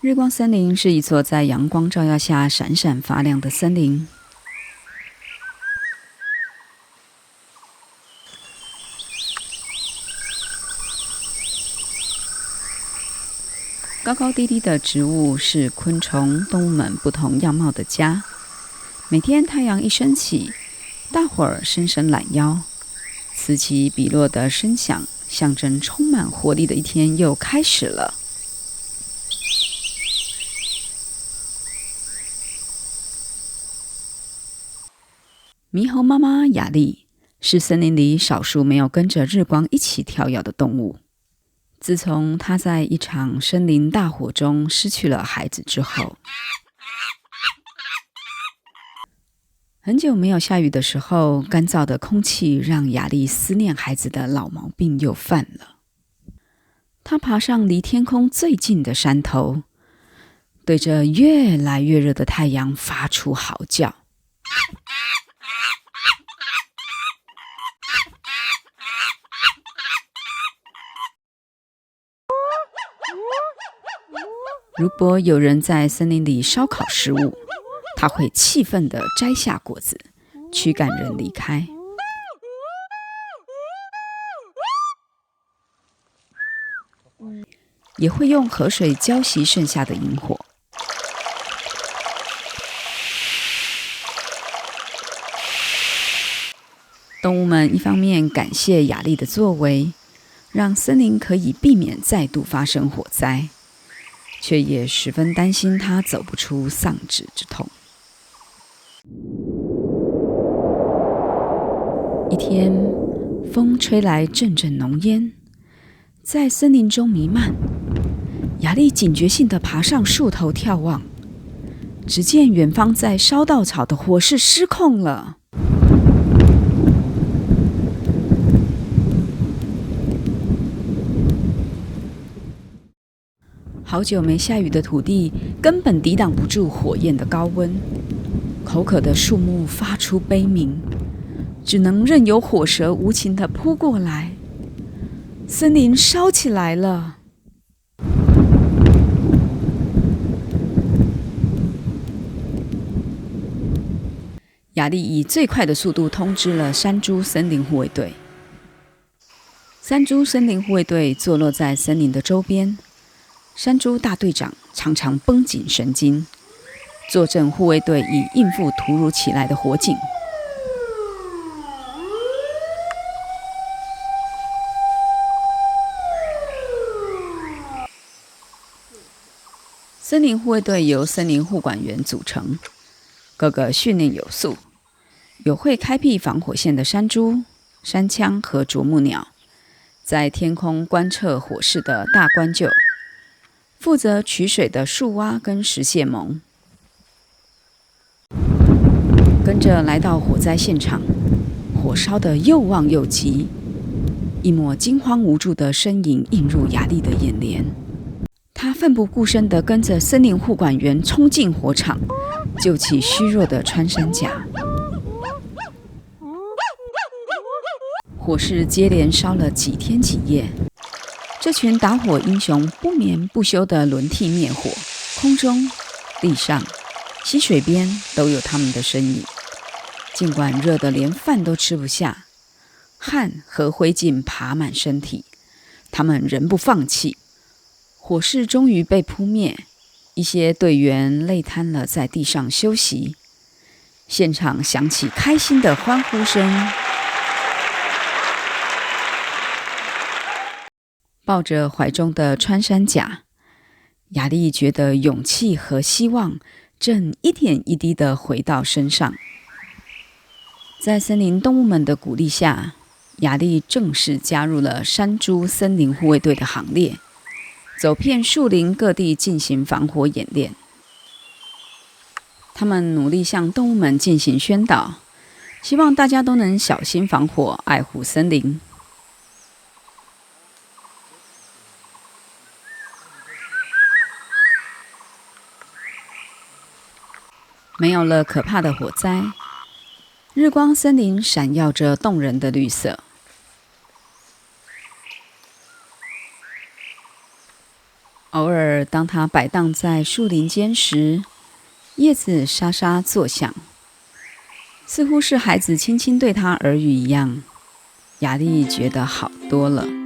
日光森林是一座在阳光照耀下闪闪发亮的森林。高高低低的植物是昆虫、动物们不同样貌的家。每天太阳一升起，大伙儿伸伸懒腰，此起彼落的声响，象征充满活力的一天又开始了。猕猴妈妈雅丽是森林里少数没有跟着日光一起跳跃的动物。自从她在一场森林大火中失去了孩子之后，很久没有下雨的时候，干燥的空气让雅丽思念孩子的老毛病又犯了。她爬上离天空最近的山头，对着越来越热的太阳发出嚎叫。如果有人在森林里烧烤食物，他会气愤地摘下果子，驱赶人离开。也会用河水浇熄剩下的萤火。动物们一方面感谢雅丽的作为，让森林可以避免再度发生火灾，却也十分担心她走不出丧子之痛。一天，风吹来阵阵浓烟，在森林中弥漫。雅丽警觉性地爬上树头眺望，只见远方在烧稻草的火势失控了。好久没下雨的土地根本抵挡不住火焰的高温，口渴的树木发出悲鸣，只能任由火蛇无情地扑过来。森林烧起来了。雅丽以最快的速度通知了山猪森林护卫队。山猪森林护卫队坐落在森林的周边，山猪大队长常常绷紧神经，坐镇护卫队以应付突如其来的火警。森林护卫队由森林护管员组成，个个训练有素，有会开辟防火线的山猪、山羌和啄木鸟，在天空观测火势的大冠鹫，负责取水的树蛙跟石蟹獴。跟着来到火灾现场，火烧得又旺又急，一抹惊慌无助的身影映入雅丽的眼帘。他奋不顾身地跟着森林护管员冲进火场，救起虚弱的穿山甲。火势接连烧了几天几夜，这群打火英雄不眠不休地轮替灭火，空中、地上、溪水边都有他们的身影。尽管热得连饭都吃不下，汗和灰烬爬满身体，他们仍不放弃。火势终于被扑灭，一些队员累瘫了在地上休息。现场响起开心的欢呼声。抱着怀中的穿山甲，雅丽觉得勇气和希望正一点一滴地回到身上。在森林动物们的鼓励下，雅丽正式加入了山猪森林护卫队的行列，走遍树林各地进行防火演练。他们努力向动物们进行宣导，希望大家都能小心防火，爱护森林。没有了可怕的火灾，日光森林闪耀着动人的绿色。偶尔当它摆荡在树林间时，叶子沙沙作响，似乎是孩子轻轻对他耳语一样。雅丽觉得好多了。